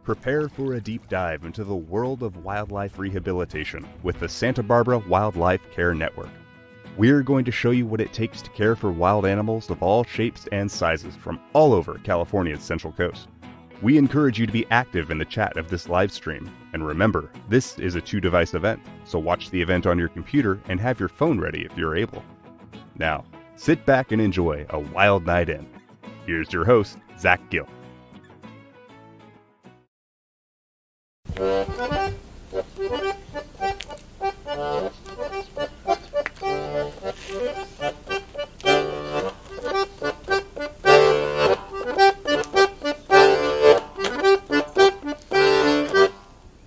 Prepare for a deep dive into the world of wildlife rehabilitation with the Santa Barbara Wildlife Care Network. We're going to show you what it takes to care for wild animals of all shapes and sizes from all over California's Central Coast. We encourage you to be active in the chat of this live stream. And remember, this is a 2-device event, so watch the event on your computer and have your phone ready if you're able. Now, sit back and enjoy a wild night in. Here's your host, Zach Gill.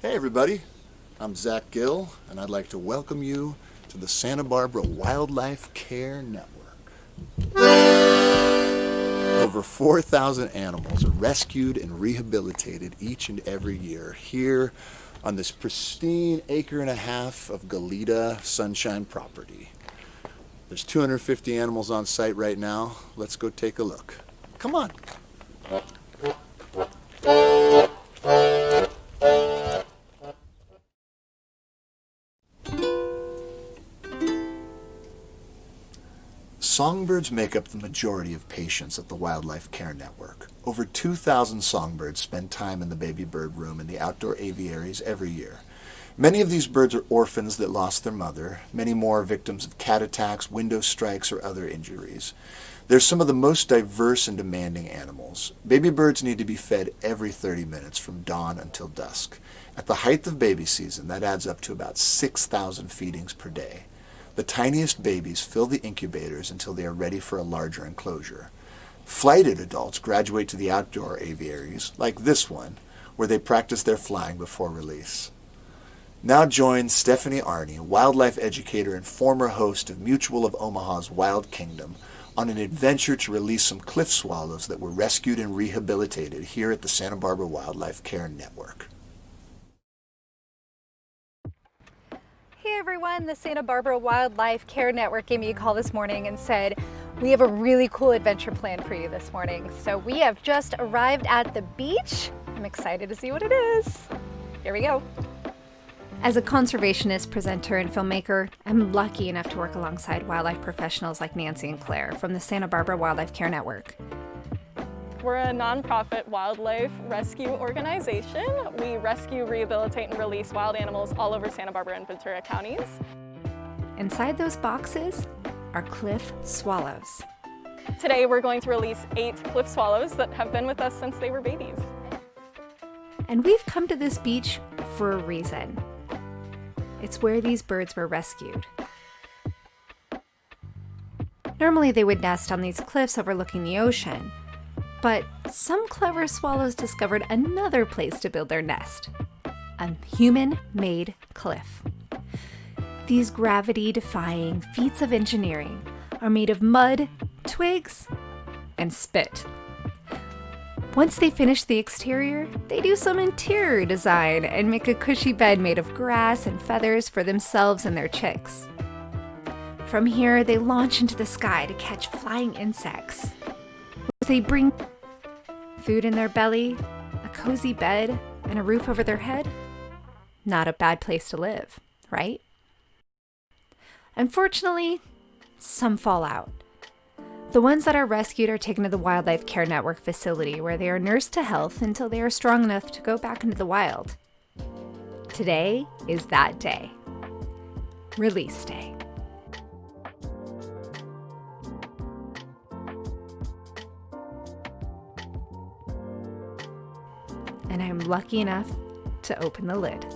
Hey everybody, I'm Zach Gill, and I'd like to welcome you to the Santa Barbara Wildlife Care Network. Over 4,000 animals are rescued and rehabilitated each and every year here on this pristine 1.5 acres of Goleta Sunshine property. There's 250 animals on site right now. Let's go take a look. Come on. Songbirds make up the majority of patients at the Wildlife Care Network. Over 2,000 songbirds spend time in the baby bird room in the outdoor aviaries every year. Many of these birds are orphans that lost their mother. Many more are victims of cat attacks, window strikes, or other injuries. They're some of the most diverse and demanding animals. Baby birds need to be fed every 30 minutes from dawn until dusk. At the height of baby season, that adds up to about 6,000 feedings per day. The tiniest babies fill the incubators until they are ready for a larger enclosure. Flighted adults graduate to the outdoor aviaries, like this one, where they practice their flying before release. Now join Stephanie Arney, wildlife educator and former host of Mutual of Omaha's Wild Kingdom, on an adventure to release some cliff swallows that were rescued and rehabilitated here at the Santa Barbara Wildlife Care Network. Hey everyone, the Santa Barbara Wildlife Care Network gave me a call this morning and said, we have a really cool adventure planned for you this morning. So we have just arrived at the beach. I'm excited to see what it is. Here we go. As a conservationist, presenter, and filmmaker, I'm lucky enough to work alongside wildlife professionals like Nancy and Claire from the Santa Barbara Wildlife Care Network. We're a nonprofit wildlife rescue organization. We rescue, rehabilitate, and release wild animals all over Santa Barbara and Ventura counties. Inside those boxes are cliff swallows. Today we're going to release 8 cliff swallows that have been with us since they were babies. And we've come to this beach for a reason. It's where these birds were rescued. Normally they would nest on these cliffs overlooking the ocean. But some clever swallows discovered another place to build their nest, a human-made cliff. These gravity-defying feats of engineering are made of mud, twigs, and spit. Once they finish the exterior, they do some interior design and make a cushy bed made of grass and feathers for themselves and their chicks. From here, they launch into the sky to catch flying insects. They bring food in their belly, a cozy bed, and a roof over their head. Not a bad place to live, right? Unfortunately, some fall out. The ones that are rescued are taken to the Wildlife Care Network facility where they are nursed to health until they are strong enough to go back into the wild. Today is that day. Release day. And I'm lucky enough to open the lid.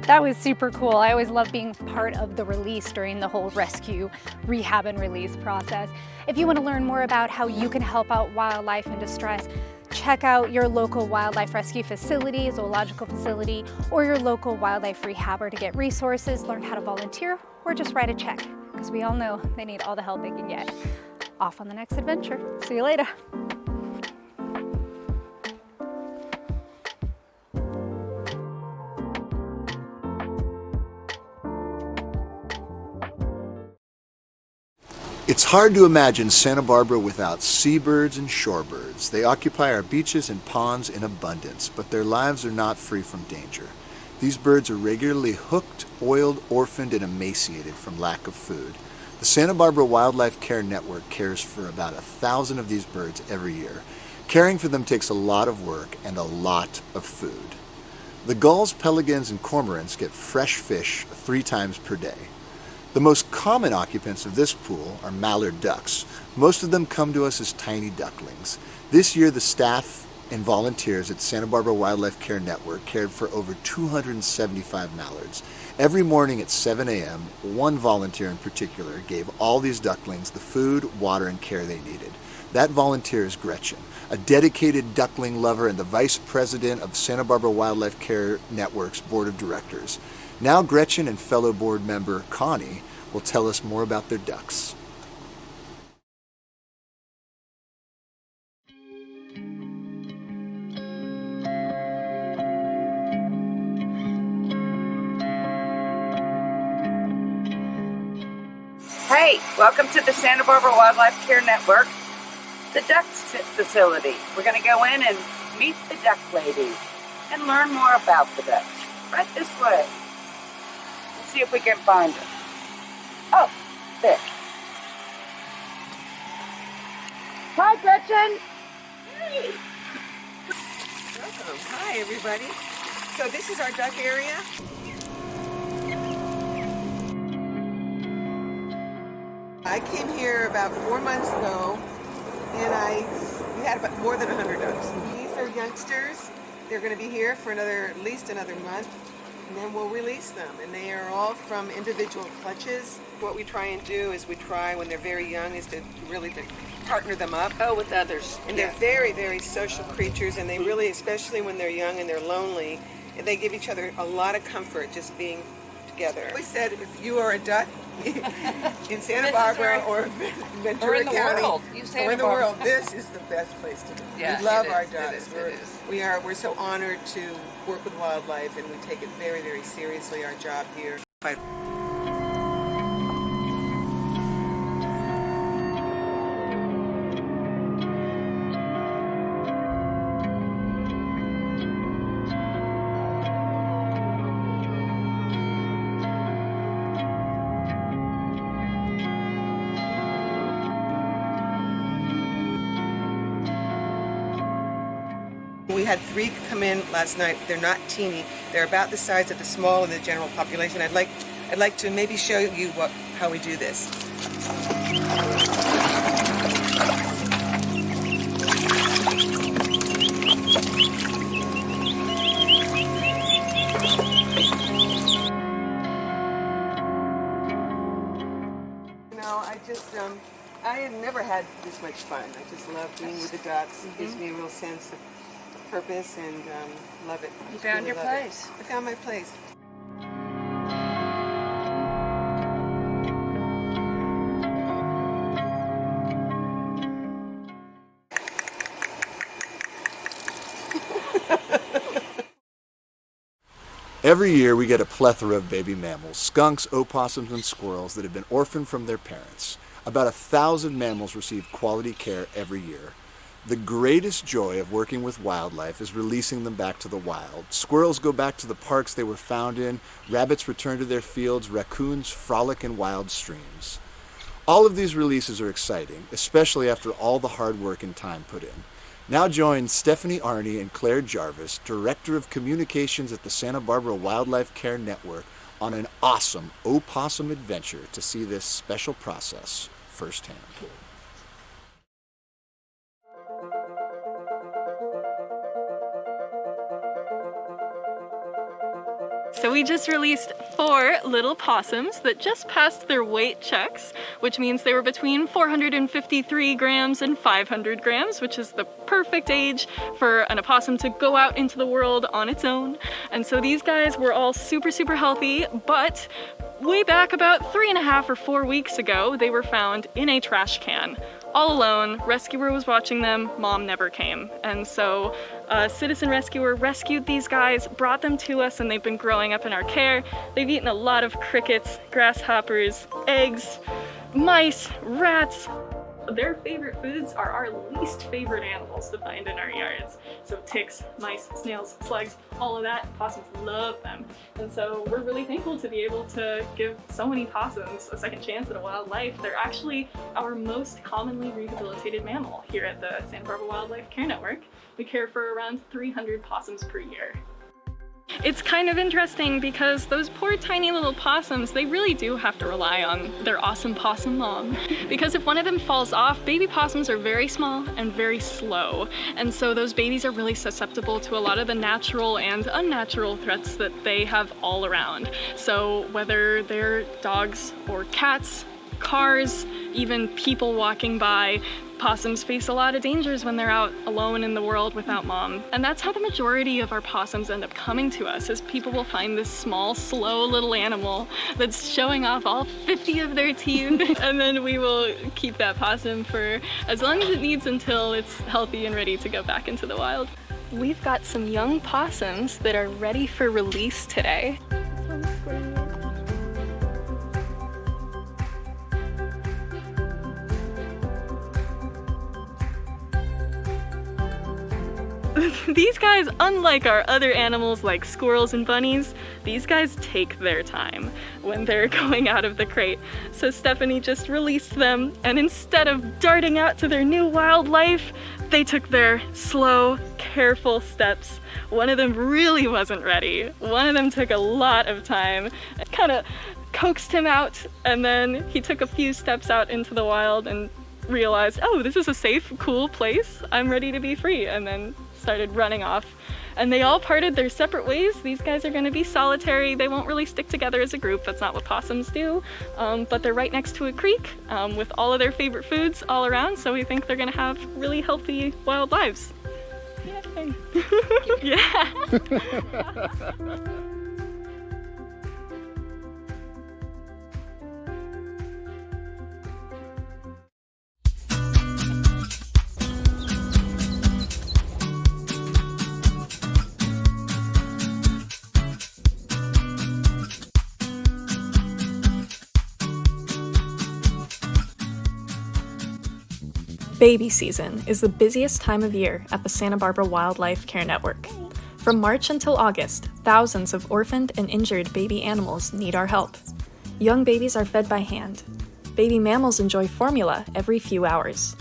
That was super cool. I always love being part of the release during the whole rescue, rehab, and release process. If you want to learn more about how you can help out wildlife in distress, check out your local wildlife rescue facility, zoological facility, or your local wildlife rehabber to get resources, learn how to volunteer, or just write a check, because we all know they need all the help they can get. Off on the next adventure. See you later. hard to imagine Santa Barbara without seabirds and shorebirds. They occupy our beaches and ponds in abundance, but their lives are not free from danger. These birds are regularly hooked, oiled, orphaned, and emaciated from lack of food. The Santa Barbara Wildlife Care Network cares for about 1,000 of these birds every year. Caring for them takes a lot of work and a lot of food. The gulls, pelicans, and cormorants get fresh fish 3 times per day. The most common occupants of this pool are mallard ducks. Most of them come to us as tiny ducklings. This year, the staff and volunteers at Santa Barbara Wildlife Care Network cared for over 275 mallards. Every morning at 7 a.m., one volunteer in particular gave all these ducklings the food, water, and care they needed. That volunteer is Gretchen, a dedicated duckling lover and the vice president of Santa Barbara Wildlife Care Network's board of directors. Now Gretchen and fellow board member Connie will tell us more about their ducks. Hey, welcome to the Santa Barbara Wildlife Care Network, the duck facility. We're going to go in and meet the duck lady and learn more about the ducks. Right this way. Let's see if we can find her. Oh, there. Hi, Gretchen. Hey. Welcome. Hi, everybody. So this is our duck area. I came here about 4 months ago, and we had about more than 100 ducks. These are youngsters. They're going to be here for at least another month, and then we'll release them. And they are all from individual clutches. What we try and do is when they're very young, is to really partner them up. Oh, with others. And they're very, very social creatures, and they really, especially when they're young and they're lonely, and they give each other a lot of comfort just being together. We said if you are a duck in Santa Barbara or Ventura County or in the world, this is the best place to be. Yeah, we love our it ducks. We're so honored to work with wildlife, and we take it very, very seriously, our job here. We had 3 come in last night. They're not teeny. They're about the size of the small of the general population. I'd like to maybe show you how we do this. I have never had this much fun. I just love being with the ducks. It gives me a real sense of purpose, and love it. You found your place. I found my place. Every year we get a plethora of baby mammals, skunks, opossums, and squirrels that have been orphaned from their parents. About 1,000 mammals receive quality care every year. The greatest joy of working with wildlife is releasing them back to the wild. Squirrels go back to the parks they were found in, rabbits return to their fields, raccoons frolic in wild streams. All of these releases are exciting, especially after all the hard work and time put in. Now join Stephanie Arney and Claire Jarvis, Director of Communications at the Santa Barbara Wildlife Care Network, on an awesome opossum adventure to see this special process firsthand. So we just released 4 little possums that just passed their weight checks, which means they were between 453 grams and 500 grams, which is the perfect age for an opossum to go out into the world on its own. And so these guys were all super, super healthy, but way back about 3.5 or 4 weeks ago, they were found in a trash can. All alone, rescuer was watching them, mom never came. And so a citizen rescuer rescued these guys, brought them to us, and they've been growing up in our care. They've eaten a lot of crickets, grasshoppers, eggs. mice, rats. Their favorite foods are our least favorite animals to find in our yards. So ticks, mice, snails, slugs, all of that, possums love them. And so we're really thankful to be able to give so many possums a second chance at a wildlife. They're actually our most commonly rehabilitated mammal here at the Santa Barbara Wildlife Care Network. We care for around 300 possums per year. It's kind of interesting because those poor tiny little possums, they really do have to rely on their awesome possum mom. Because if one of them falls off, baby possums are very small and very slow. And so those babies are really susceptible to a lot of the natural and unnatural threats that they have all around. So whether they're dogs or cats, cars, even people walking by, possums face a lot of dangers when they're out alone in the world without mom. And that's how the majority of our possums end up coming to us, is people will find this small, slow little animal that's showing off all 50 of their teeth, and then we will keep that possum for as long as it needs until it's healthy and ready to go back into the wild. We've got some young possums that are ready for release today. These guys, unlike our other animals like squirrels and bunnies, these guys take their time when they're going out of the crate. So Stephanie just released them, and instead of darting out to their new wildlife, they took their slow, careful steps. One of them really wasn't ready. One of them took a lot of time. It kind of coaxed him out, and then he took a few steps out into the wild and realized, oh, this is a safe, cool place. I'm ready to be free. And then started running off. And they all parted their separate ways. These guys are going to be solitary. They won't really stick together as a group. That's not what possums do. But they're right next to a creek with all of their favorite foods all around. So we think they're going to have really healthy wild lives. Yay. Yeah. Baby season is the busiest time of year at the Santa Barbara Wildlife Care Network. From March until August, thousands of orphaned and injured baby animals need our help. Young babies are fed by hand. Baby mammals enjoy formula every few hours.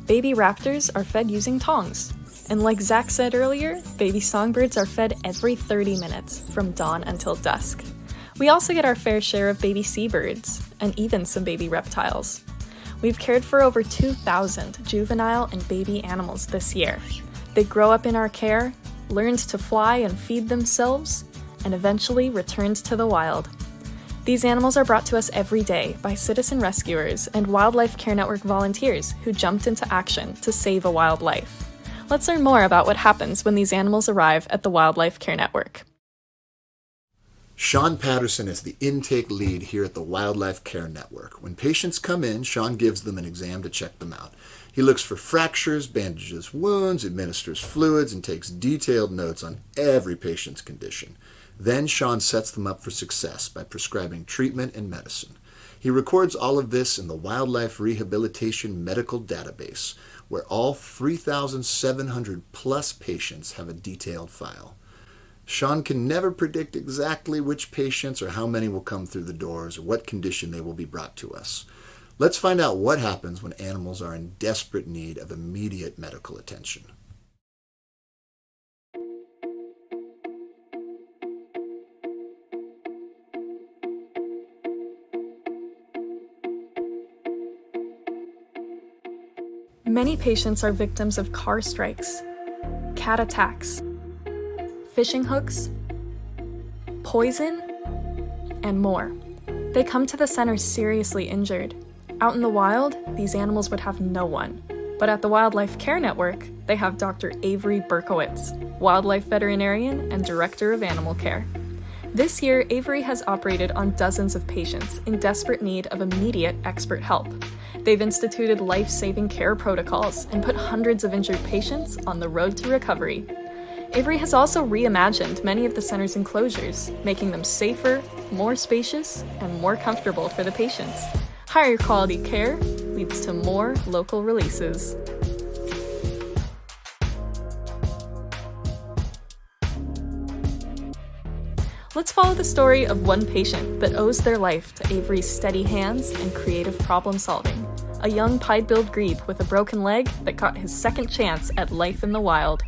Baby raptors are fed using tongs. And like Zach said earlier, baby songbirds are fed every 30 minutes, from dawn until dusk. We also get our fair share of baby seabirds, and even some baby reptiles. We've cared for over 2,000 juvenile and baby animals this year. They grow up in our care, learned to fly and feed themselves, and eventually returned to the wild. These animals are brought to us every day by citizen rescuers and Wildlife Care Network volunteers who jumped into action to save a wildlife. Let's learn more about what happens when these animals arrive at the Wildlife Care Network. Sean Patterson is the intake lead here at the Wildlife Care Network. When patients come in, Sean gives them an exam to check them out. He looks for fractures, bandages wounds, administers fluids, and takes detailed notes on every patient's condition. Then Sean sets them up for success by prescribing treatment and medicine. He records all of this in the Wildlife Rehabilitation Medical Database, where all 3,700 plus patients have a detailed file. Sean can never predict exactly which patients or how many will come through the doors or what condition they will be brought to us. Let's find out what happens when animals are in desperate need of immediate medical attention. Many patients are victims of car strikes, cat attacks, fishing hooks, poison, and more. They come to the center seriously injured. Out in the wild, these animals would have no one. But at the Wildlife Care Network, they have Dr. Avery Berkowitz, wildlife veterinarian and director of animal care. This year, Avery has operated on dozens of patients in desperate need of immediate expert help. They've instituted life-saving care protocols and put hundreds of injured patients on the road to recovery. Avery has also reimagined many of the center's enclosures, making them safer, more spacious, and more comfortable for the patients. Higher quality care leads to more local releases. Let's follow the story of one patient that owes their life to Avery's steady hands and creative problem solving. A young pied-billed grebe with a broken leg that got his second chance at life in the wild.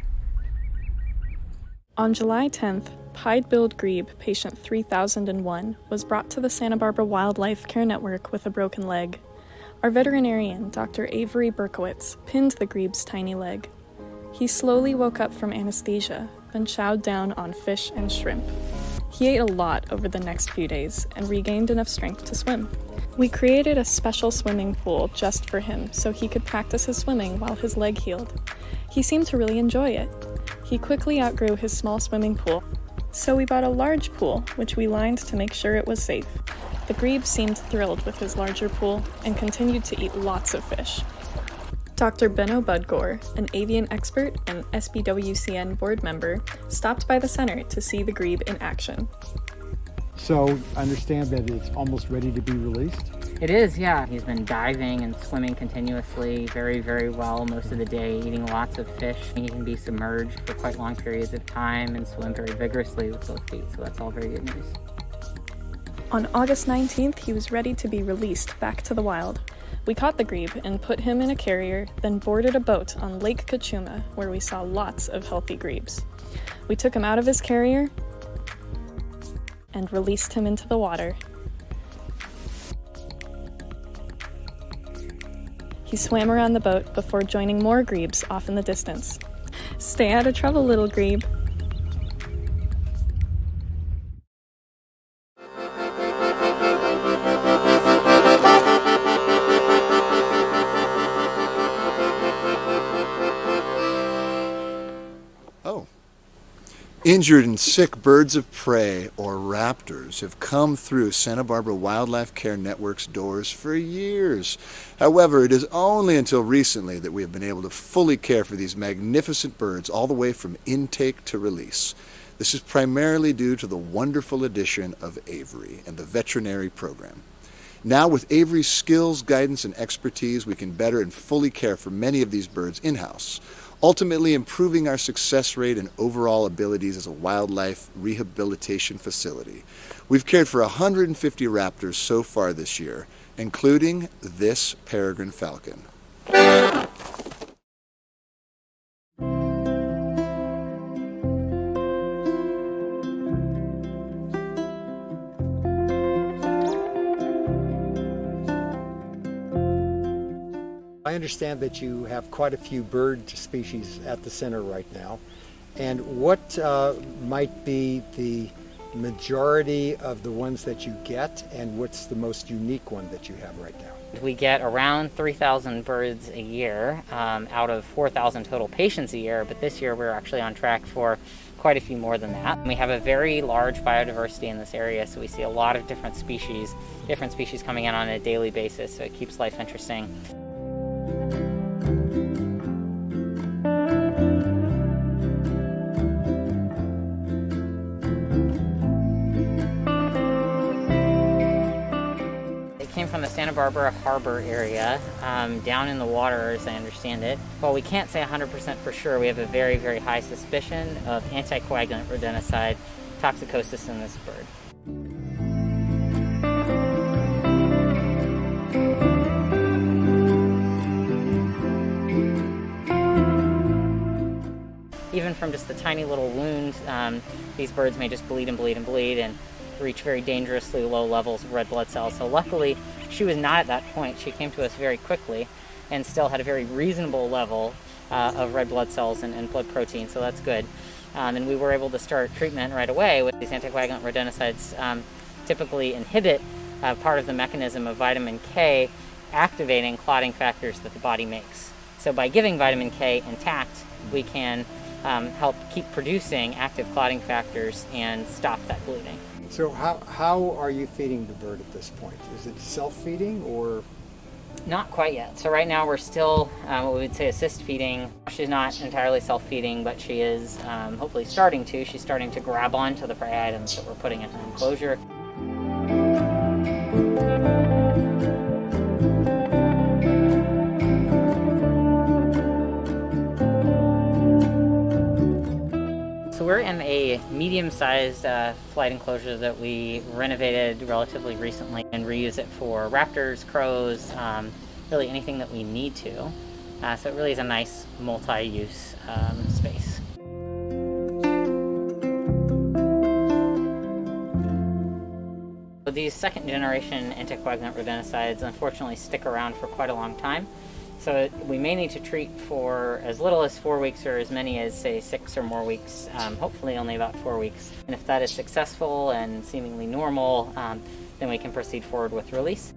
On July 10th, pied-billed grebe patient 3001 was brought to the Santa Barbara Wildlife Care Network with a broken leg. Our veterinarian, Dr. Avery Berkowitz, pinned the grebe's tiny leg. He slowly woke up from anesthesia, then chowed down on fish and shrimp. He ate a lot over the next few days and regained enough strength to swim. We created a special swimming pool just for him so he could practice his swimming while his leg healed. He seemed to really enjoy it. He quickly outgrew his small swimming pool, so we bought a large pool, which we lined to make sure it was safe. The grebe seemed thrilled with his larger pool and continued to eat lots of fish. Dr. Benno Budgore, an avian expert and SBWCN board member, stopped by the center to see the grebe in action. So I understand that it's almost ready to be released? It is, yeah. He's been diving and swimming continuously, very, very well most of the day, eating lots of fish. He can be submerged for quite long periods of time and swim very vigorously with both feet, so that's all very good news. On August 19th, he was ready to be released back to the wild. We caught the grebe and put him in a carrier, then boarded a boat on Lake Kachuma, where we saw lots of healthy grebes. We took him out of his carrier and released him into the water. He swam around the boat before joining more grebes off in the distance. Stay out of trouble, little grebe. Injured and sick birds of prey, or raptors, have come through Santa Barbara Wildlife Care Network's doors for years. However, it is only until recently that we have been able to fully care for these magnificent birds all the way from intake to release. This is primarily due to the wonderful addition of Avery and the veterinary program. Now, with Avery's skills, guidance, and expertise, we can better and fully care for many of these birds in-house, ultimately improving our success rate and overall abilities as a wildlife rehabilitation facility. We've cared for 150 raptors so far this year, including this peregrine falcon. I understand that you have quite a few bird species at the center right now. And what might be the majority of the ones that you get, and what's the most unique one that you have right now? We get around 3,000 birds a year out of 4,000 total patients a year, but this year we're actually on track for quite a few more than that. We have a very large biodiversity in this area, so we see a lot of different species coming in on a daily basis, so it keeps life interesting. From the Santa Barbara Harbor area, down in the water as I understand it. While we can't say 100% for sure, we have a very, very high suspicion of anticoagulant rodenticide toxicosis in this bird. Even from just the tiny little wound, these birds may just bleed and bleed and bleed and reach very dangerously low levels of red blood cells. So luckily, she was not at that point. She came to us very quickly and still had a very reasonable level of red blood cells and blood protein, so that's good. And we were able to start treatment right away. With these anticoagulant rodenticides typically inhibit part of the mechanism of vitamin K activating clotting factors that the body makes. So by giving vitamin K intact, we can help keep producing active clotting factors and stop that bleeding. So how are you feeding the bird at this point? Is it self-feeding or? Not quite yet. So right now we're still what we would say assist feeding. She's not entirely self-feeding, but she is hopefully starting to. She's starting to grab onto the prey items that we're putting in her enclosure. we're in a medium-sized flight enclosure that we renovated relatively recently and reuse it for raptors, crows, really anything that we need to. So it really is a nice multi-use space. These second-generation anticoagulant rodenticides unfortunately stick around for quite a long time. So we may need to treat for as little as 4 weeks or as many as, say, 6 or more weeks, hopefully only about 4 weeks. And if that is successful and seemingly normal, then we can proceed forward with release.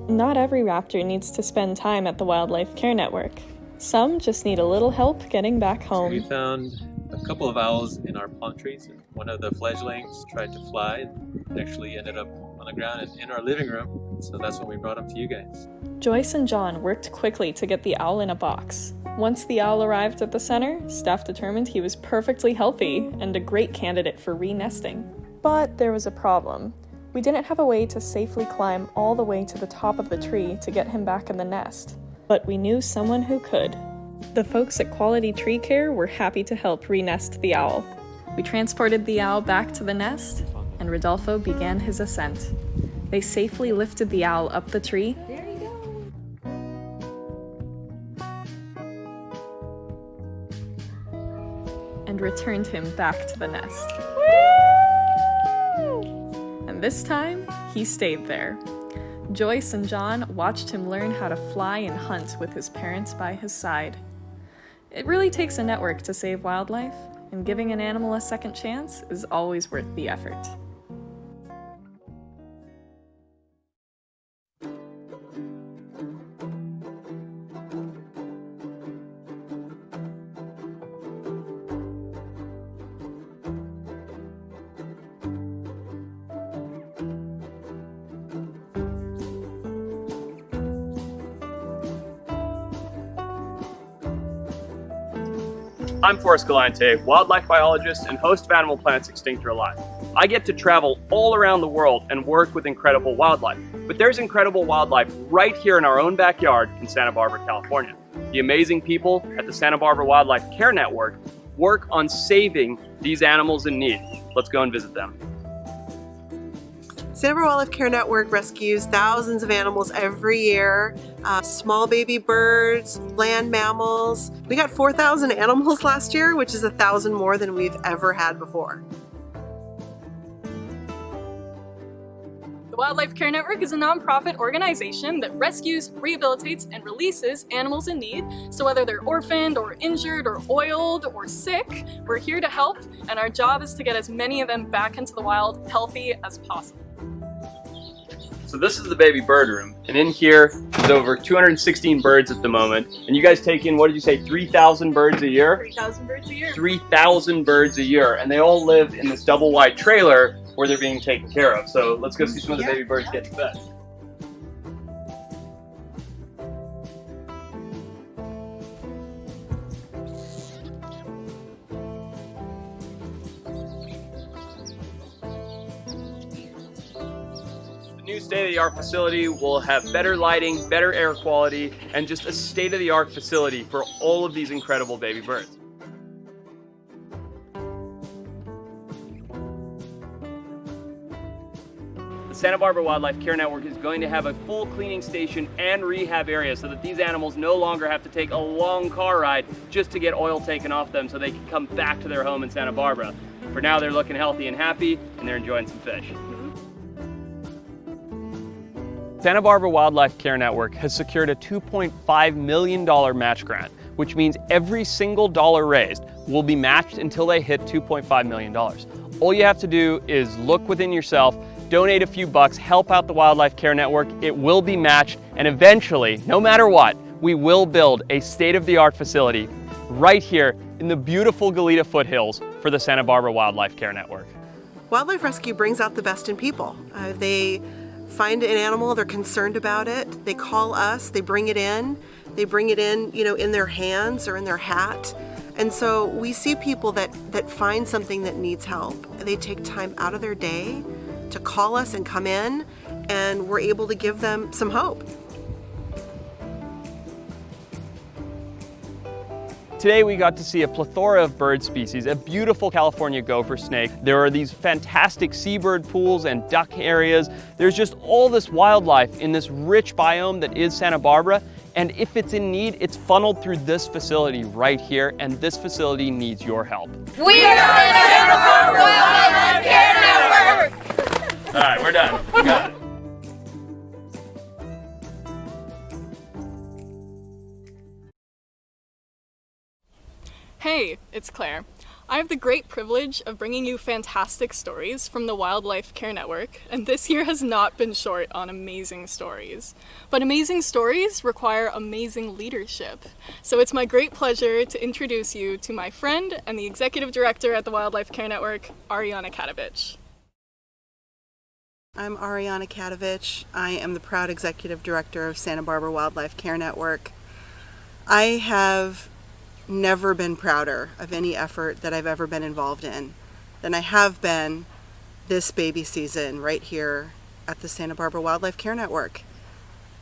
Not every raptor needs to spend time at the Wildlife Care Network. Some just need a little help getting back home. We found a couple of owls in our palm trees, and one of the fledglings tried to fly and actually ended up on the ground and in our living room. So that's when we brought him to you guys. Joyce and John worked quickly to get the owl in a box. Once the owl arrived at the center, staff determined he was perfectly healthy and a great candidate for re-nesting. But there was a problem. We didn't have a way to safely climb all the way to the top of the tree to get him back in the nest. But we knew someone who could. The folks at Quality Tree Care were happy to help re-nest the owl. We transported the owl back to the nest, and Rodolfo began his ascent. They safely lifted the owl up the tree. There you go. And returned him back to the nest. And this time, he stayed there. Joyce and John watched him learn how to fly and hunt with his parents by his side. It really takes a network to save wildlife, and giving an animal a second chance is always worth the effort. I'm Forrest Galante, wildlife biologist and host of Animal Planet's Extinct or Alive. I get to travel all around the world and work with incredible wildlife. But there's incredible wildlife right here in our own backyard in Santa Barbara, California. The amazing people at the Santa Barbara Wildlife Care Network work on saving these animals in need. Let's go and visit them. Santa Barbara Wildlife Care Network rescues thousands of animals every year, small baby birds, land mammals. We got 4,000 animals last year, which is 1,000 more than we've ever had before. The Wildlife Care Network is a nonprofit organization that rescues, rehabilitates, and releases animals in need. So whether they're orphaned or injured or oiled or sick, we're here to help, and our job is to get as many of them back into the wild healthy as possible. So this is the baby bird room, and in here there's over 216 birds at the moment. And you guys take in, what did you say, 3,000 birds a year? 3,000 birds a year. 3,000 birds a year, and they all live in this double wide trailer where they're being taken care of. So let's go see some of the baby birds getting fed. The new state-of-the-art facility will have better lighting, better air quality, and just a state-of-the-art facility for all of these incredible baby birds. The Santa Barbara Wildlife Care Network is going to have a full cleaning station and rehab area so that these animals no longer have to take a long car ride just to get oil taken off them so they can come back to their home in Santa Barbara. For now, they're looking healthy and happy, and they're enjoying some fish. Santa Barbara Wildlife Care Network has secured a $2.5 million match grant, which means every single dollar raised will be matched until they hit $2.5 million. All you have to do is look within yourself, donate a few bucks, help out the Wildlife Care Network. It will be matched, and eventually, no matter what, we will build a state-of-the-art facility right here in the beautiful Goleta foothills for the Santa Barbara Wildlife Care Network. Wildlife rescue brings out the best in people. They find an animal, they're concerned about it, they call us, they bring it in, in their hands or in their hat. And so we see people that find something that needs help. They take time out of their day to call us and come in, and we're able to give them some hope. Today we got to see a plethora of bird species, a beautiful California gopher snake. There are these fantastic seabird pools and duck areas. There's just all this wildlife in this rich biome that is Santa Barbara. And if it's in need, it's funneled through this facility right here, and this facility needs your help. We are the Santa Barbara Wildlife Care Network! All right, we're done. We got it. Hey, it's Claire. I have the great privilege of bringing you fantastic stories from the Wildlife Care Network, and this year has not been short on amazing stories. But amazing stories require amazing leadership. So it's my great pleasure to introduce you to my friend and the Executive Director at the Wildlife Care Network, Ariana Katovich. I'm Ariana Katovich. I am the proud Executive Director of Santa Barbara Wildlife Care Network. I have never been prouder of any effort that I've ever been involved in than I have been this baby season right here at the Santa Barbara Wildlife Care Network.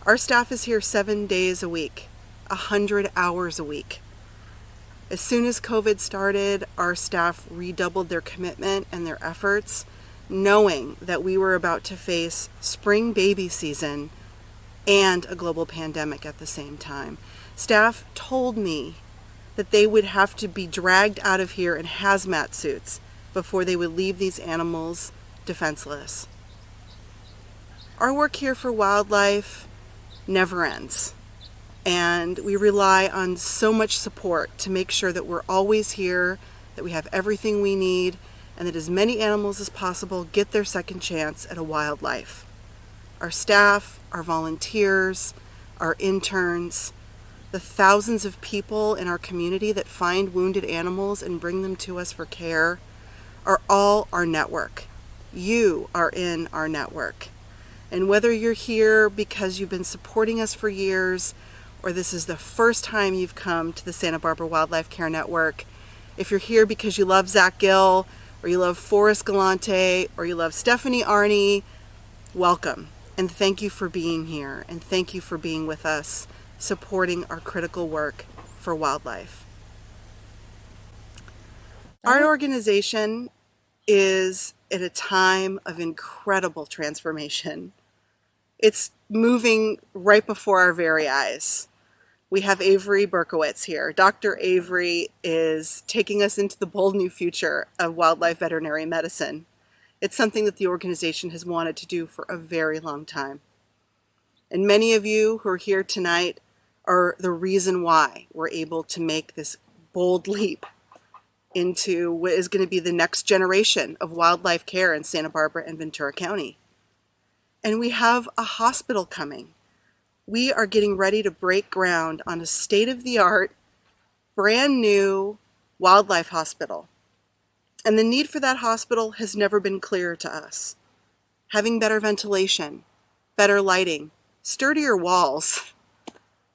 Our staff is here 7 days a week, 100 hours a week. As soon as COVID started, our staff redoubled their commitment and their efforts, knowing that we were about to face spring baby season and a global pandemic at the same time. Staff told me that they would have to be dragged out of here in hazmat suits before they would leave these animals defenseless. Our work here for wildlife never ends, and we rely on so much support to make sure that we're always here, that we have everything we need, and that as many animals as possible get their second chance at a wild life. Our staff, our volunteers, our interns, the thousands of people in our community that find wounded animals and bring them to us for care are all our network. You are in our network. And whether you're here because you've been supporting us for years, or this is the first time you've come to the Santa Barbara Wildlife Care Network, if you're here because you love Zach Gill, or you love Forrest Galante, or you love Stephanie Arney, welcome. And thank you for being here, and thank you for being with us, supporting our critical work for wildlife. Our organization is at a time of incredible transformation. It's moving right before our very eyes. We have Avery Berkowitz here. Dr. Avery is taking us into the bold new future of wildlife veterinary medicine. It's something that the organization has wanted to do for a very long time. And many of you who are here tonight are the reason why we're able to make this bold leap into what is going to be the next generation of wildlife care in Santa Barbara and Ventura County. And we have a hospital coming. We are getting ready to break ground on a state-of-the-art, brand new wildlife hospital. And the need for that hospital has never been clearer to us. Having better ventilation, better lighting, sturdier walls,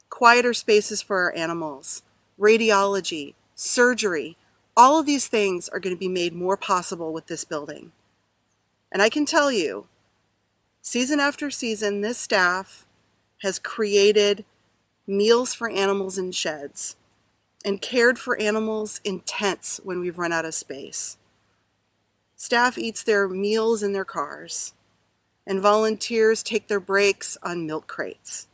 quieter spaces for our animals, radiology, surgery, all of these things are going to be made more possible with this building. And I can tell you, season after season, this staff has created meals for animals in sheds and cared for animals in tents when we've run out of space. Staff eats their meals in their cars, and volunteers take their breaks on milk crates.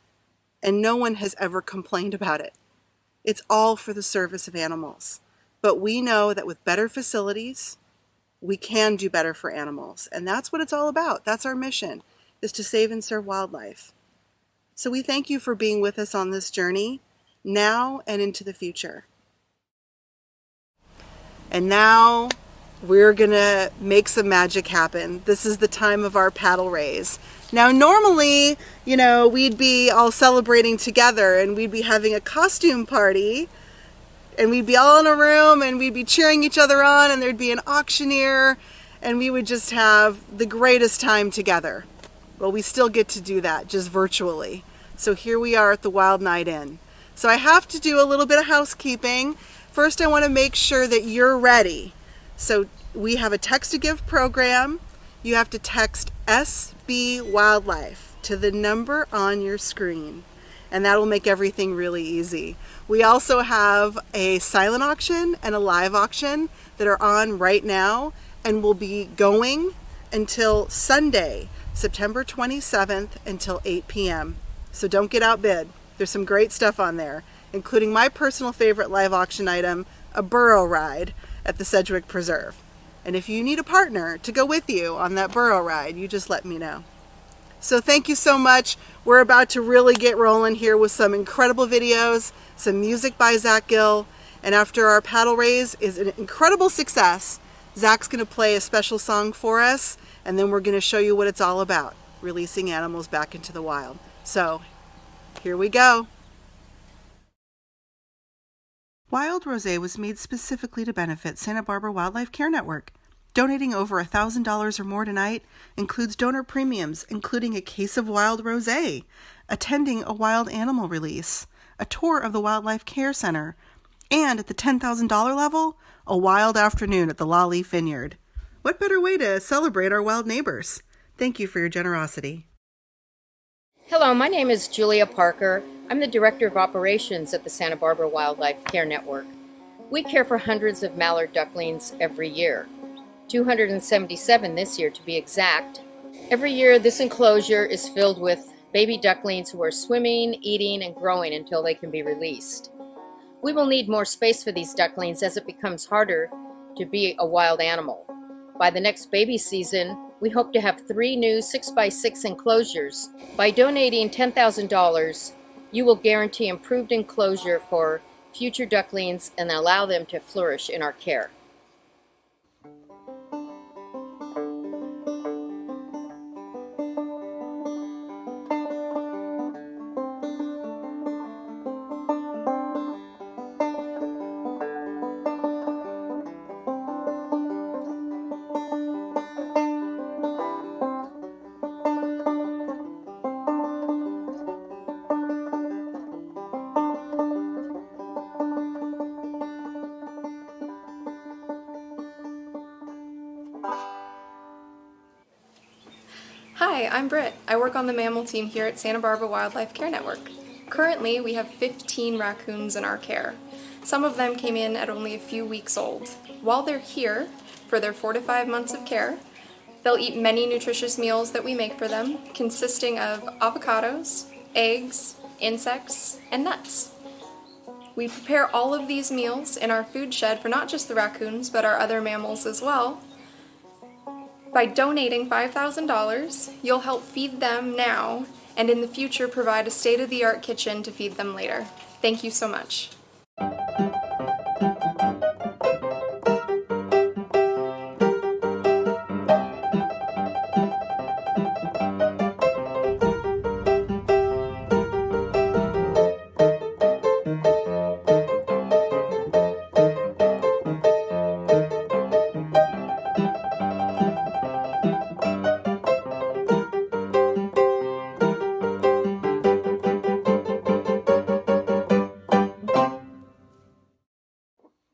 And no one has ever complained about it. It's all for the service of animals. But we know that with better facilities, we can do better for animals. And that's what it's all about. That's our mission, is to save and serve wildlife. So we thank you for being with us on this journey, now and into the future. And now we're gonna make some magic happen. This is the time of our paddle raise. Now normally, we'd be all celebrating together and we'd be having a costume party and we'd be all in a room and we'd be cheering each other on and there'd be an auctioneer and we would just have the greatest time together. Well, we still get to do that, just virtually. So here we are at the Wild Night Inn. So I have to do a little bit of housekeeping. First, I want to make sure that you're ready. So we have a text to give program. You have to text SB Wildlife to the number on your screen, and that'll make everything really easy. We also have a silent auction and a live auction that are on right now and will be going until Sunday, September 27th until 8 p.m. So don't get outbid. There's some great stuff on there, including my personal favorite live auction item, a burro ride at the Sedgwick Preserve. And if you need a partner to go with you on that burro ride, you just let me know. So thank you so much. We're about to really get rolling here with some incredible videos, some music by Zach Gill, and after our paddle raise is an incredible success, Zach's going to play a special song for us, and then we're going to show you what it's all about, releasing animals back into the wild. So here we go. Wild Rosé was made specifically to benefit Santa Barbara Wildlife Care Network. Donating over $1,000 or more tonight includes donor premiums, including a case of wild rosé, attending a wild animal release, a tour of the Wildlife Care Center, and at the $10,000 level, a wild afternoon at the Lawleaf Vineyard. What better way to celebrate our wild neighbors? Thank you for your generosity. Hello, my name is Julia Parker. I'm the Director of Operations at the Santa Barbara Wildlife Care Network. We care for hundreds of mallard ducklings every year, 277 this year to be exact. Every year this enclosure is filled with baby ducklings who are swimming, eating, and growing until they can be released. We will need more space for these ducklings as it becomes harder to be a wild animal. By the next baby season, we hope to have 3 new 6x6 enclosures. By donating $10,000, you will guarantee improved enclosure for future ducklings and allow them to flourish in our care. Hi, I'm Britt. I work on the mammal team here at Santa Barbara Wildlife Care Network. Currently, we have 15 raccoons in our care. Some of them came in at only a few weeks old. While they're here for their 4 to 5 months of care, they'll eat many nutritious meals that we make for them, consisting of avocados, eggs, insects, and nuts. We prepare all of these meals in our food shed for not just the raccoons, but our other mammals as well. By donating $5,000, you'll help feed them now and in the future provide a state-of-the-art kitchen to feed them later. Thank you so much.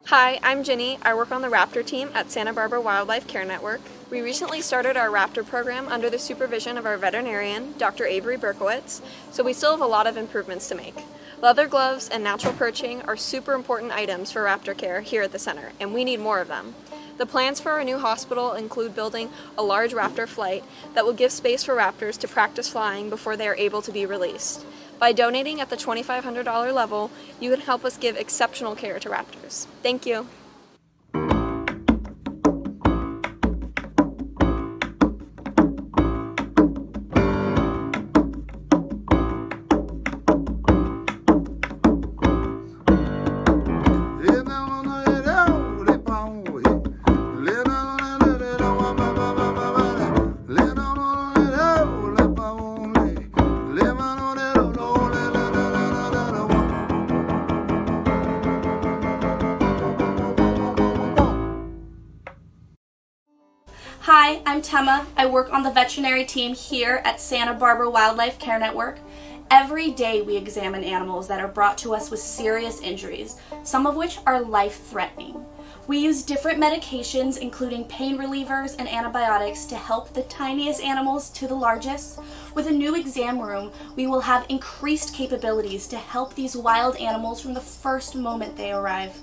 Hi, I'm Ginny. I work on the Raptor team at Santa Barbara Wildlife Care Network. We recently started our Raptor program under the supervision of our veterinarian, Dr. Avery Berkowitz, so we still have a lot of improvements to make. Leather gloves and natural perching are super important items for Raptor care here at the center, and we need more of them. The plans for our new hospital include building a large Raptor flight that will give space for Raptors to practice flying before they are able to be released. By donating at the $2,500 level, you can help us give exceptional care to Raptors. Thank you. I'm Tema. I work on the veterinary team here at Santa Barbara Wildlife Care Network. Every day we examine animals that are brought to us with serious injuries, some of which are life-threatening. We use different medications, including pain relievers and antibiotics, to help the tiniest animals to the largest. With a new exam room, we will have increased capabilities to help these wild animals from the first moment they arrive.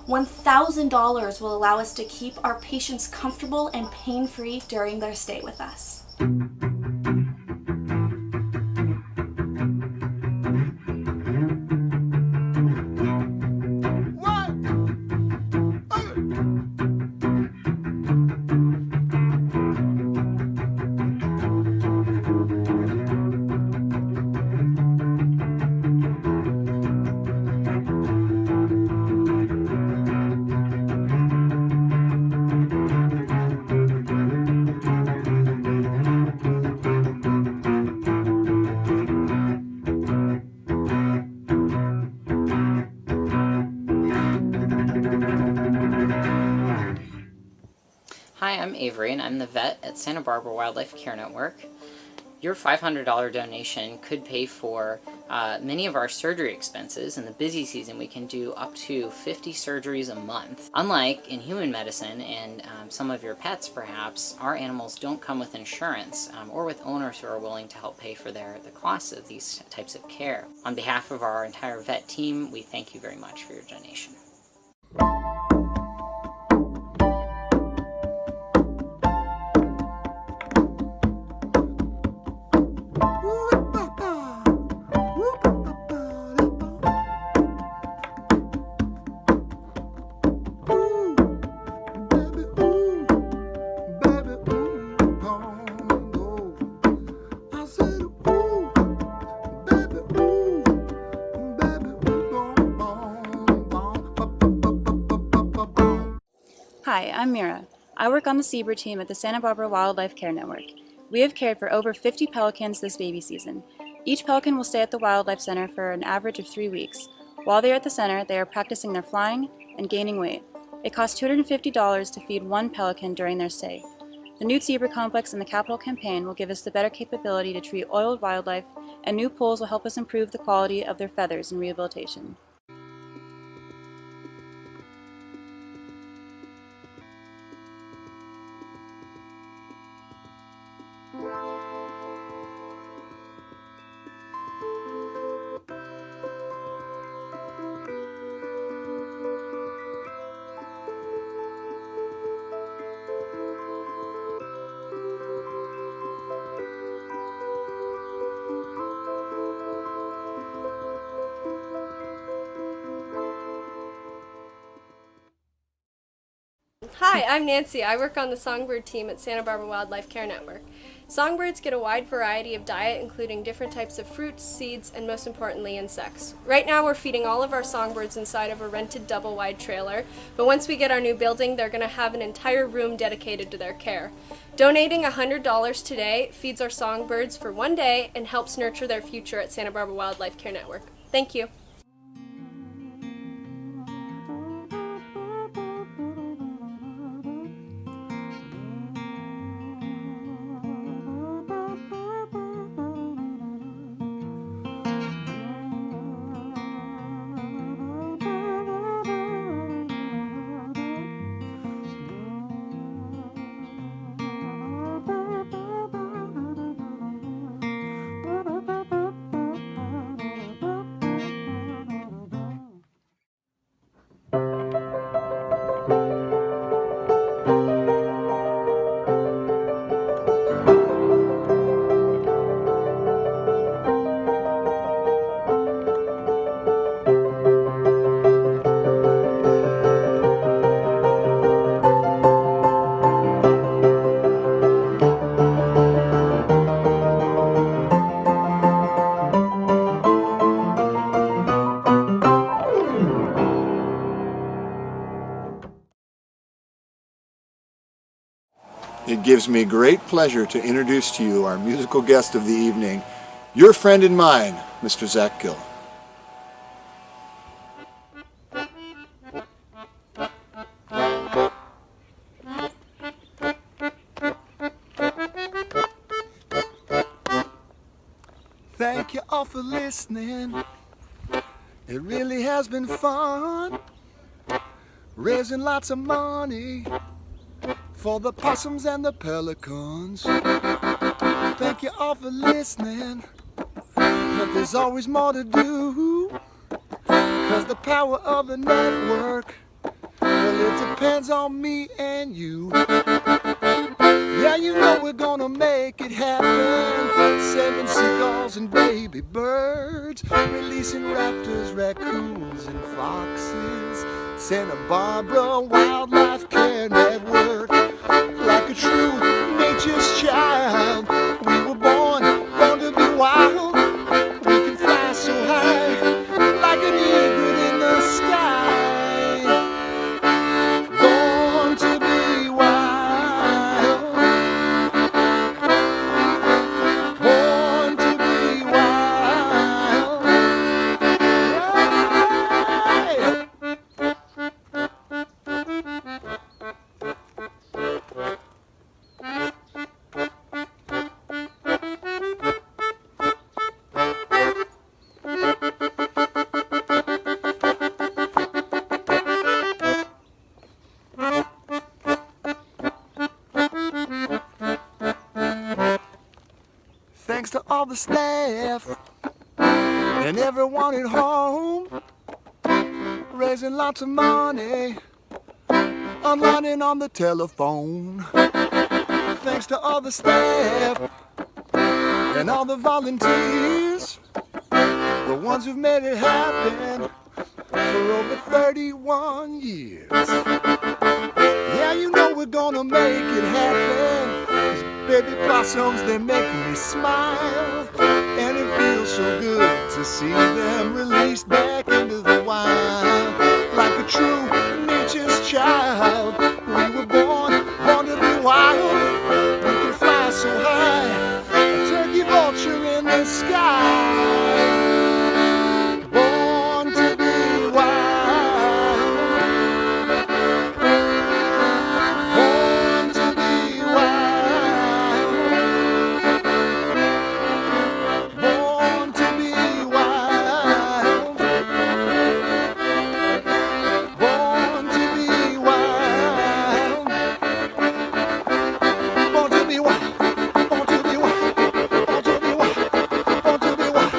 $1,000 will allow us to keep our patients comfortable and pain-free during their stay with us. Hi, I'm Avery, and I'm the vet at Santa Barbara Wildlife Care Network. Your $500 donation could pay for many of our surgery expenses. In the busy season, we can do up to 50 surgeries a month. Unlike in human medicine and some of your pets, perhaps, our animals don't come with insurance or with owners who are willing to help pay for the costs of these types of care. On behalf of our entire vet team, we thank you very much for your donation. Hi, I'm Mira. I work on the Seabird team at the Santa Barbara Wildlife Care Network. We have cared for over 50 pelicans this baby season. Each pelican will stay at the Wildlife Center for an average of 3 weeks. While they are at the center, they are practicing their flying and gaining weight. It costs $250 to feed one pelican during their stay. The new zebra complex and the capital campaign will give us the better capability to treat oiled wildlife, and new pools will help us improve the quality of their feathers in rehabilitation. Hi, I'm Nancy. I work on the Songbird team at Santa Barbara Wildlife Care Network. Songbirds get a wide variety of diet, including different types of fruits, seeds, and most importantly, insects. Right now we're feeding all of our songbirds inside of a rented double-wide trailer, but once we get our new building, they're going to have an entire room dedicated to their care. Donating $100 today feeds our songbirds for one day and helps nurture their future at Santa Barbara Wildlife Care Network. Thank you. It gives me great pleasure to introduce to you our musical guest of the evening, your friend and mine, Mr. Zach Gill. Thank you all for listening. It really has been fun. Raising lots of money for the possums and the pelicans. Thank you all for listening. But there's always more to do. 'Cause the power of the network, well, it depends on me and you. Yeah, you know we're gonna make it happen. Saving seagulls and baby birds, releasing raptors, raccoons, and foxes. Santa Barbara Wildlife Care Network. Like a true nature's child, we were born to be wild. We can fly so high, like an eagle in the sky. Born to be wild. Born to be wild. Thanks to all the staff and everyone at home, raising lots of money online and on the telephone. Thanks to all the staff and all the volunteers, the ones who've made it happen for over 31 years. Yeah, you know we're gonna make it happen. 'Cause baby possums, they're making me smile. And it feels so good to see them released back into the wild. Like a true nature's child, we were born to be wild. We can fly so high, a turkey vulture in the sky. Born to be wild. Born to be wild. Born to be wild. Born to be wild. Born to be wild. Born to be wild. Born to be wild. Born to be wild.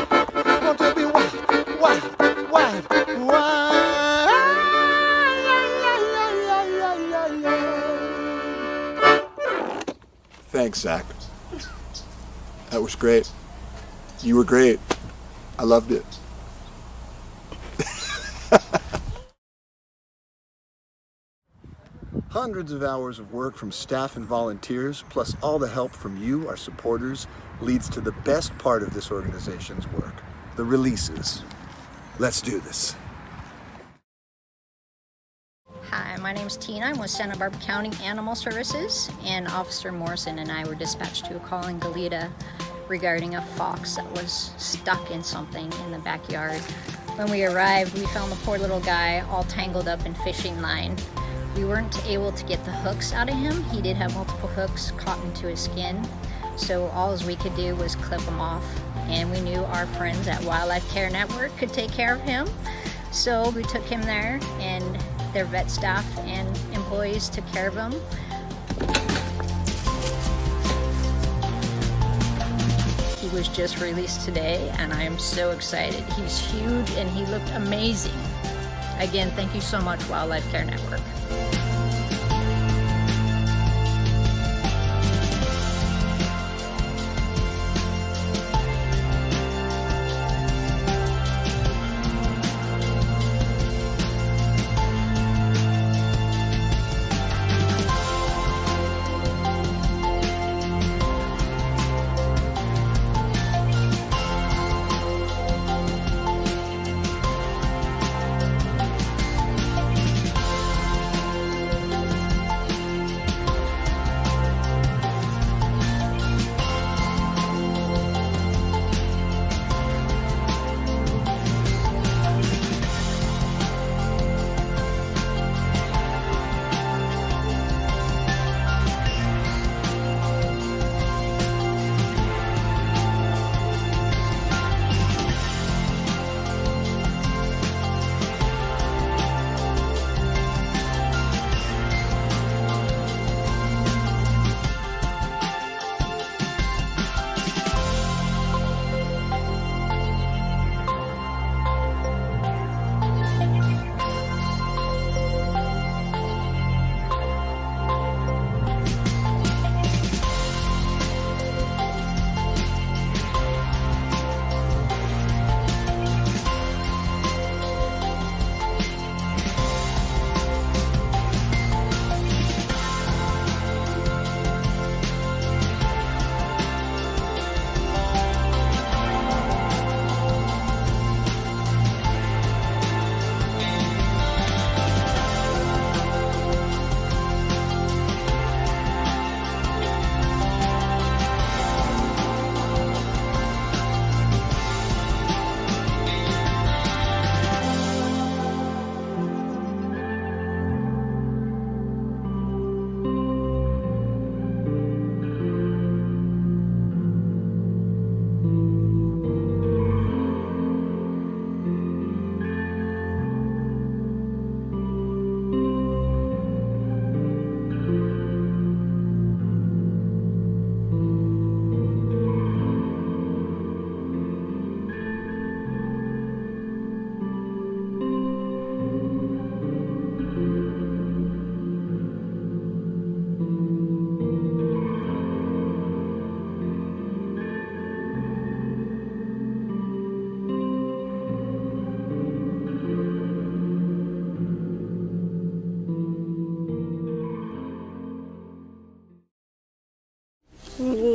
Born to be wild. Wild. Wild. Wild. Thanks, Zach. That was great. You were great. I loved it. Hundreds of hours of work from staff and volunteers, plus all the help from you, our supporters, leads to the best part of this organization's work, the releases. Let's do this. Hi, my name's Tina. I'm with Santa Barbara County Animal Services, and Officer Morrison and I were dispatched to a call in Goleta regarding a fox that was stuck in something in the backyard. When we arrived, we found the poor little guy all tangled up in fishing line. We weren't able to get the hooks out of him. He did have multiple hooks caught into his skin, so all we could do was clip him off. And we knew our friends at Wildlife Care Network could take care of him, so we took him there, and their vet staff and employees took care of him. He was just released today, and I am so excited. He's huge and he looked amazing. Again, thank you so much, Wildlife Care Network.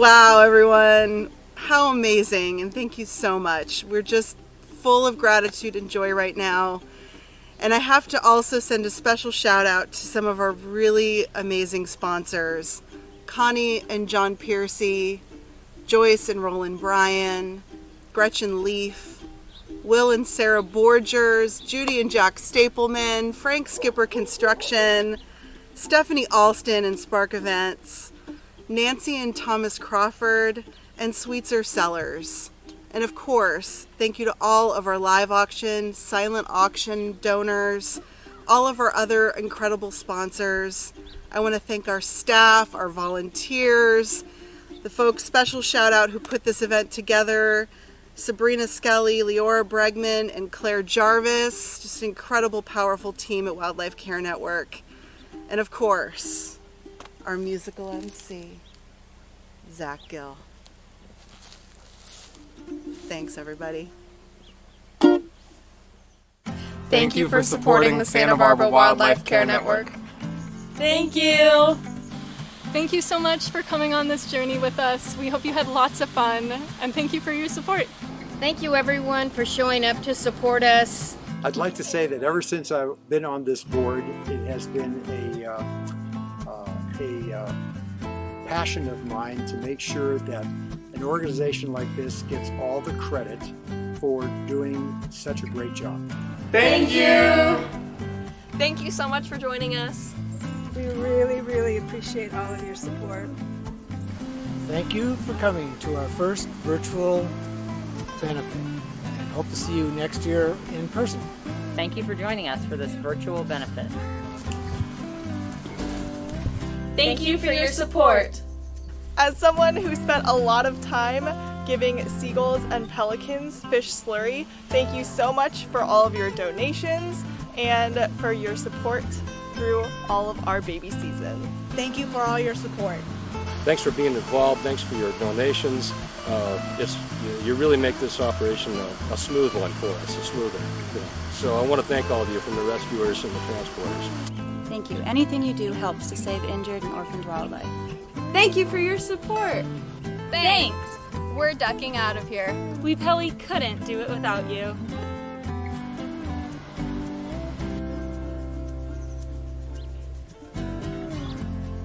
Wow, everyone. How amazing, and thank you so much. We're just full of gratitude and joy right now. And I have to also send a special shout out to some of our really amazing sponsors, Connie and John Piercy, Joyce and Roland Bryan, Gretchen Leaf, Will and Sarah Borgers, Judy and Jack Stapleman, Frank Skipper Construction, Stephanie Alston and Spark Events, Nancy and Thomas Crawford, and Sweetser Sellers. And of course, thank you to all of our live auction, silent auction donors, all of our other incredible sponsors. I want to thank our staff, our volunteers, the folks, special shout out who put this event together, Sabrina Skelly, Leora Bregman, and Claire Jarvis, just an incredible, powerful team at Wildlife Care Network. And of course, our musical MC, Zach Gill. Thanks, everybody. Thank you for supporting the Santa Barbara Wildlife Care Network. Thank you! Thank you so much for coming on this journey with us. We hope you had lots of fun, and thank you for your support. Thank you, everyone, for showing up to support us. I'd like to say that ever since I've been on this board, it has been a passion of mine to make sure that an organization like this gets all the credit for doing such a great job. Thank you! Thank you so much for joining us. We really, really appreciate all of your support. Thank you for coming to our first virtual benefit, and hope to see you next year in person. Thank you for joining us for this virtual benefit. Thank you for your support. As someone who spent a lot of time giving seagulls and pelicans fish slurry, thank you so much for all of your donations and for your support through all of our baby season. Thank you for all your support. Thanks for being involved. Thanks for your donations. You really make this operation a smooth one for us, a smoother. So I want to thank all of you, from the rescuers and the transporters. Thank you. Anything you do helps to save injured and orphaned wildlife. Thank you for your support. Thanks. We're ducking out of here. We probably couldn't do it without you.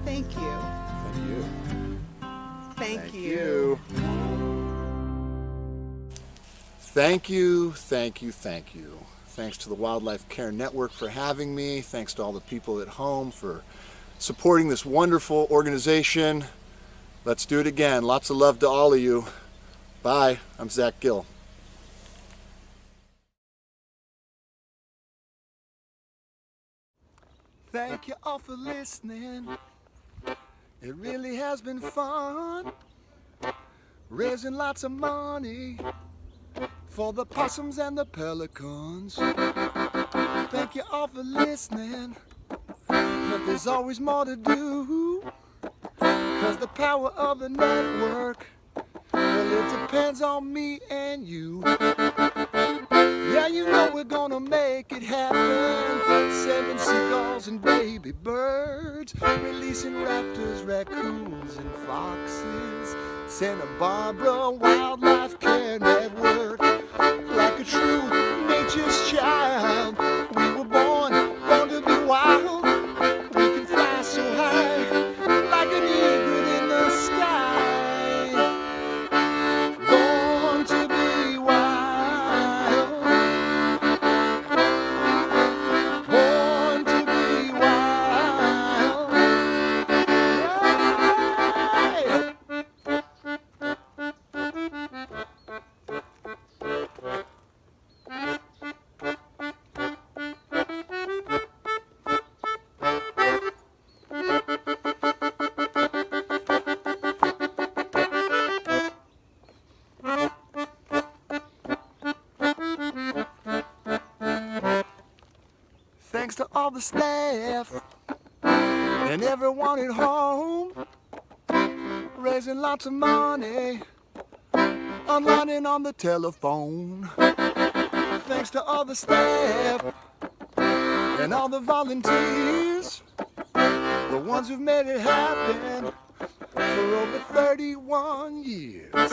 Thank you. Thank you. Thank you. Thank you, thank you, thank you. Thanks to the Wildlife Care Network for having me. Thanks to all the people at home for supporting this wonderful organization. Let's do it again. Lots of love to all of you. Bye. I'm Zach Gill. Thank you all for listening. It really has been fun, raising lots of money for the possums and the pelicans. Thank you all for listening, but there's always more to do, 'cause the power of the network, well, it depends on me and you. Yeah, you know we're gonna make it happen. 7 seagulls and baby birds, releasing raptors, raccoons, and foxes. Santa Barbara Wildlife Care Network, like a true nature's child. We were born to be wild. We can fly so high, like an eagle in the sky. Born to be wild. Born to be wild. Thanks to all the staff and everyone at home, raising lots of money online and on the telephone. Thanks to all the staff and all the volunteers, the ones who've made it happen. for over 31 years.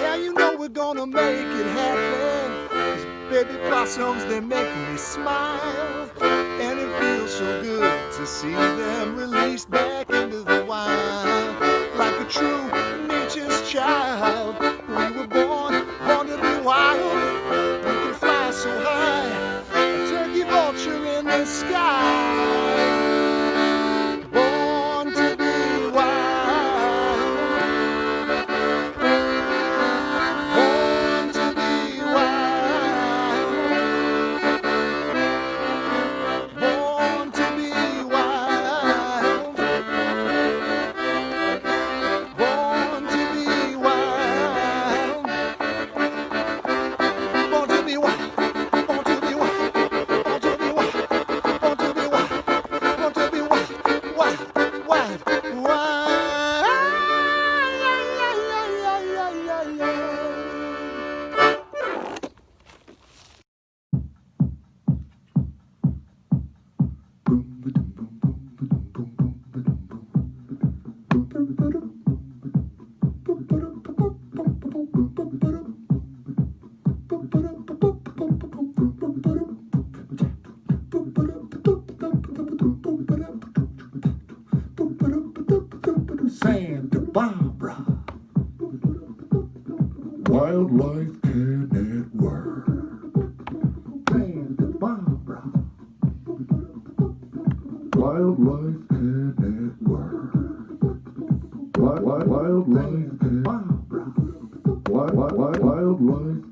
Yeah, you know we're gonna make it happen, 'cause baby possums, they're making me smile. And it feels so good to see them released back into the wild. Like a true nature's child, we were born to be wild. We can fly so high, a turkey vulture in the sky. Born to be wild. Born to be wild. Born to be wild. Born to be wild. Born to be wild. Born to be wild. Born to be wild. Born to be wild. Born to be wild. Wild. Wild. Wild. Santa Barbara Wildlife Care Network. Santa Barbara Wildlife Care Network. Wildlife Care. Wildlife